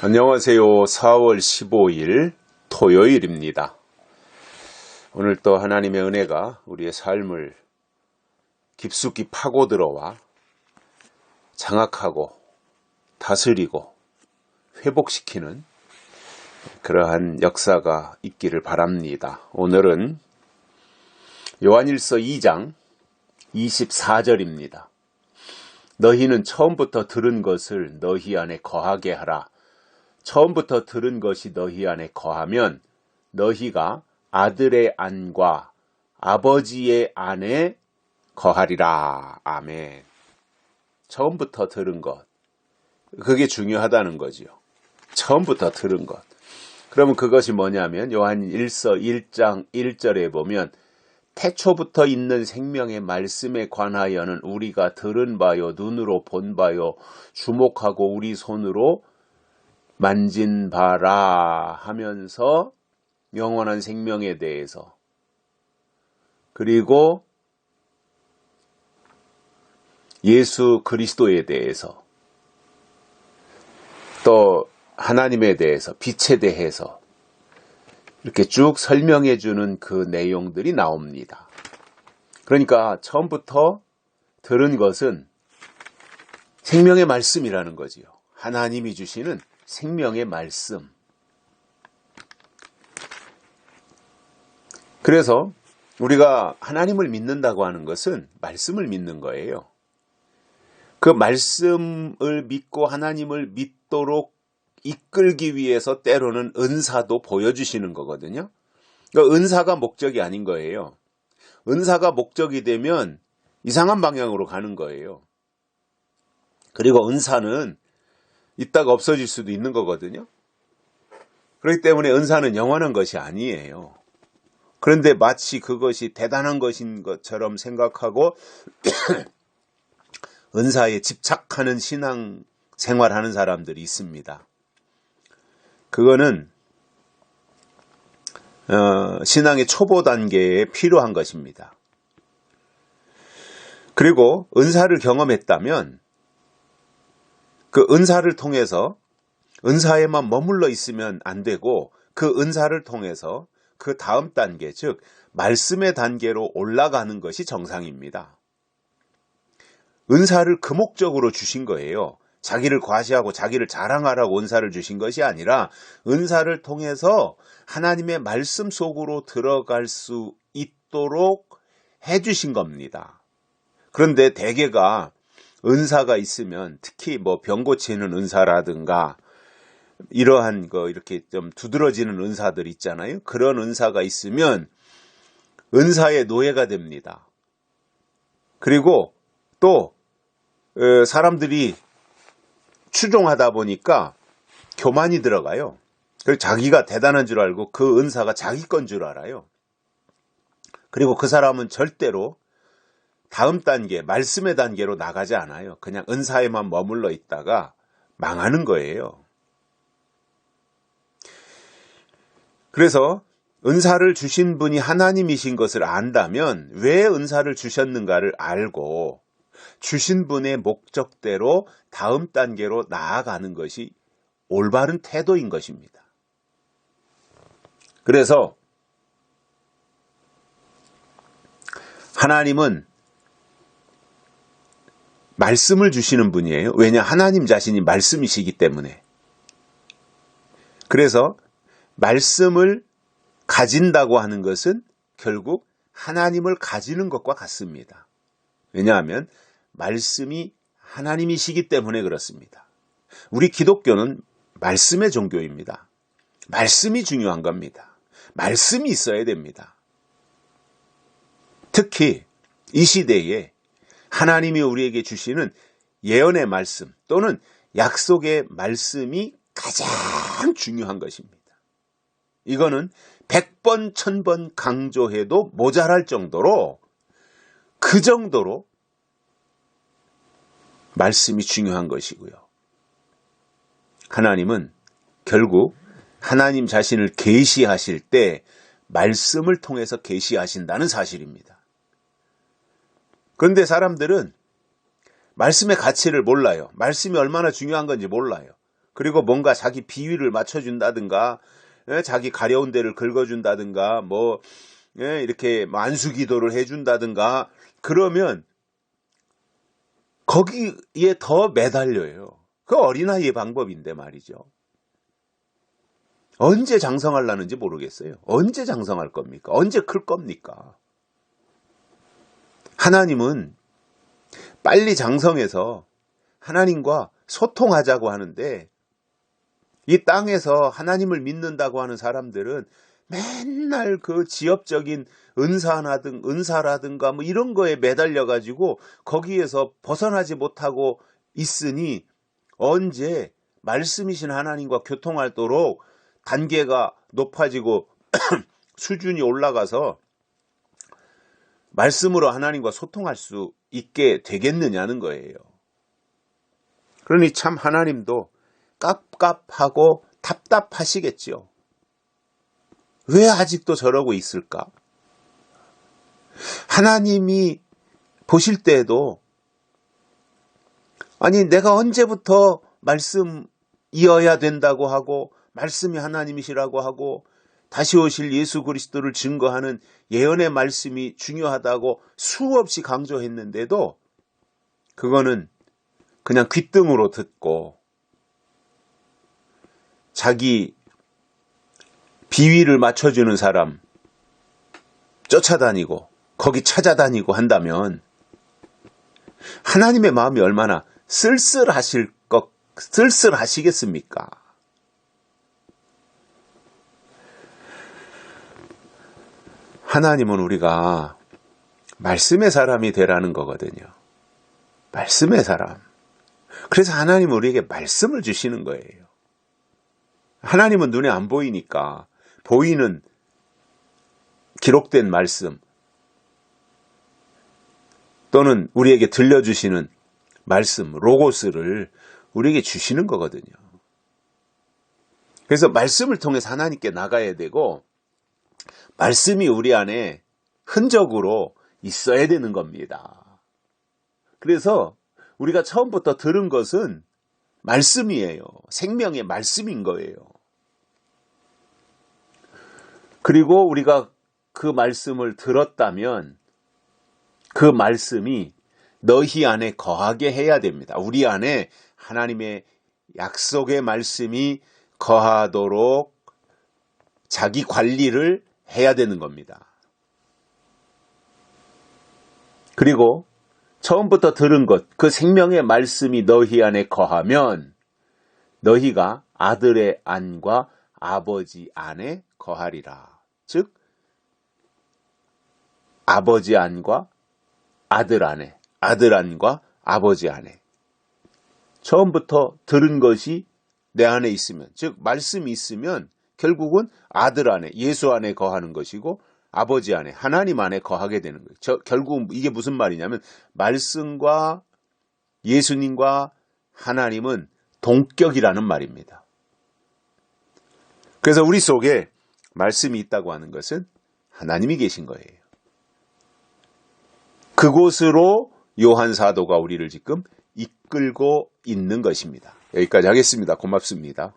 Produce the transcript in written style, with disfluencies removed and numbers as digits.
안녕하세요. 4월 15일 토요일입니다. 오늘 또 하나님의 은혜가 우리의 삶을 깊숙이 파고 들어와 장악하고 다스리고 회복시키는 그러한 역사가 있기를 바랍니다. 오늘은 요한일서 2장 24절입니다. 너희는 처음부터 들은 것을 너희 안에 거하게 하라. 처음부터 들은 것이 너희 안에 거하면 너희가 아들의 안과 아버지의 안에 거하리라. 아멘. 처음부터 들은 것. 그게 중요하다는 거지요. 처음부터 들은 것. 그러면 그것이 뭐냐면 요한일서 1장 1절에 보면 태초부터 있는 생명의 말씀에 관하여는 우리가 들은 바요, 눈으로 본 바요, 주목하고 우리 손으로 만진 바라 하면서 영원한 생명에 대해서, 그리고 예수 그리스도에 대해서, 또 하나님에 대해서, 빛에 대해서 이렇게 쭉 설명해 주는 그 내용들이 나옵니다. 그러니까 처음부터 들은 것은 생명의 말씀이라는 거지요. 하나님이 주시는 생명의 말씀. 그래서 우리가 하나님을 믿는다고 하는 것은 말씀을 믿는 거예요. 그 말씀을 믿고 하나님을 믿도록 이끌기 위해서 때로는 은사도 보여주시는 거거든요. 그러니까 은사가 목적이 아닌 거예요. 은사가 목적이 되면 이상한 방향으로 가는 거예요. 그리고 은사는 있다가 없어질 수도 있는 거거든요. 그렇기 때문에 은사는 영원한 것이 아니에요. 그런데 마치 그것이 대단한 것인 것처럼 생각하고 은사에 집착하는 신앙 생활하는 사람들이 있습니다. 그거는 신앙의 초보 단계에 필요한 것입니다. 그리고 은사를 경험했다면 그 은사를 통해서 은사에만 머물러 있으면 안 되고 그 은사를 통해서 그 다음 단계, 즉 말씀의 단계로 올라가는 것이 정상입니다. 은사를 그 목적으로 주신 거예요. 자기를 과시하고 자기를 자랑하라고 은사를 주신 것이 아니라 은사를 통해서 하나님의 말씀 속으로 들어갈 수 있도록 해주신 겁니다. 그런데 대개가 은사가 있으면, 특히 뭐 병 고치는 은사라든가 이러한 거 이렇게 좀 두드러지는 은사들 있잖아요. 그런 은사가 있으면 은사의 노예가 됩니다. 그리고 또 사람들이 추종하다 보니까 교만이 들어가요. 그리고 자기가 대단한 줄 알고 그 은사가 자기 건 줄 알아요. 그리고 그 사람은 절대로 다음 단계, 말씀의 단계로 나가지 않아요. 그냥 은사에만 머물러 있다가 망하는 거예요. 그래서 은사를 주신 분이 하나님이신 것을 안다면 왜 은사를 주셨는가를 알고 주신 분의 목적대로 다음 단계로 나아가는 것이 올바른 태도인 것입니다. 그래서 하나님은 말씀을 주시는 분이에요. 왜냐? 하나님 자신이 말씀이시기 때문에. 그래서 말씀을 가진다고 하는 것은 결국 하나님을 가지는 것과 같습니다. 왜냐하면 말씀이 하나님이시기 때문에 그렇습니다. 우리 기독교는 말씀의 종교입니다. 말씀이 중요한 겁니다. 말씀이 있어야 됩니다. 특히 이 시대에 하나님이 우리에게 주시는 예언의 말씀 또는 약속의 말씀이 가장 중요한 것입니다. 이거는 100번, 1000번 강조해도 모자랄 정도로, 그 정도로 말씀이 중요한 것이고요. 하나님은 결국 하나님 자신을 계시하실 때 말씀을 통해서 계시하신다는 사실입니다. 그런데 사람들은 말씀의 가치를 몰라요. 말씀이 얼마나 중요한 건지 몰라요. 그리고 뭔가 자기 비위를 맞춰준다든가, 자기 가려운 데를 긁어준다든가, 뭐, 이렇게 안수기도를 해준다든가, 그러면 거기에 더 매달려요. 그 어린아이의 방법인데 말이죠. 언제 장성하려는지 모르겠어요. 언제 장성할 겁니까? 언제 클 겁니까? 하나님은 빨리 장성해서 하나님과 소통하자고 하는데, 이 땅에서 하나님을 믿는다고 하는 사람들은 맨날 그 지엽적인 은사라든가 뭐 이런 거에 매달려가지고 거기에서 벗어나지 못하고 있으니, 언제 말씀이신 하나님과 교통하도록 단계가 높아지고 수준이 올라가서 말씀으로 하나님과 소통할 수 있게 되겠느냐는 거예요. 그러니 참 하나님도 깝깝하고 답답하시겠지요. 왜 아직도 저러고 있을까? 하나님이 보실 때에도, 아니 내가 언제부터 말씀 이어야 된다고 하고 말씀이 하나님이시라고 하고 다시 오실 예수 그리스도를 증거하는 예언의 말씀이 중요하다고 수없이 강조했는데도 그거는 그냥 귓등으로 듣고 자기 비위를 맞춰주는 사람 쫓아다니고 거기 찾아다니고 한다면 하나님의 마음이 얼마나 쓸쓸하시겠습니까? 하나님은 우리가 말씀의 사람이 되라는 거거든요. 말씀의 사람. 그래서 하나님은 우리에게 말씀을 주시는 거예요. 하나님은 눈에 안 보이니까 보이는 기록된 말씀 또는 우리에게 들려주시는 말씀, 로고스를 우리에게 주시는 거거든요. 그래서 말씀을 통해서 하나님께 나가야 되고 말씀이 우리 안에 흔적으로 있어야 되는 겁니다. 그래서 우리가 처음부터 들은 것은 말씀이에요. 생명의 말씀인 거예요. 그리고 우리가 그 말씀을 들었다면 그 말씀이 너희 안에 거하게 해야 됩니다. 우리 안에 하나님의 약속의 말씀이 거하도록 자기 관리를 해야 되는 겁니다. 그리고 처음부터 들은 것, 그 생명의 말씀이 너희 안에 거하면 너희가 아들의 안과 아버지 안에 거하리라. 즉 아버지 안과 아들 안에, 아들 안과 아버지 안에. 처음부터 들은 것이 내 안에 있으면, 즉 말씀이 있으면 결국은 아들 안에, 예수 안에 거하는 것이고 아버지 안에, 하나님 안에 거하게 되는 거예요. 결국 이게 무슨 말이냐면 말씀과 예수님과 하나님은 동격이라는 말입니다. 그래서 우리 속에 말씀이 있다고 하는 것은 하나님이 계신 거예요. 그곳으로 요한 사도가 우리를 지금 이끌고 있는 것입니다. 여기까지 하겠습니다. 고맙습니다.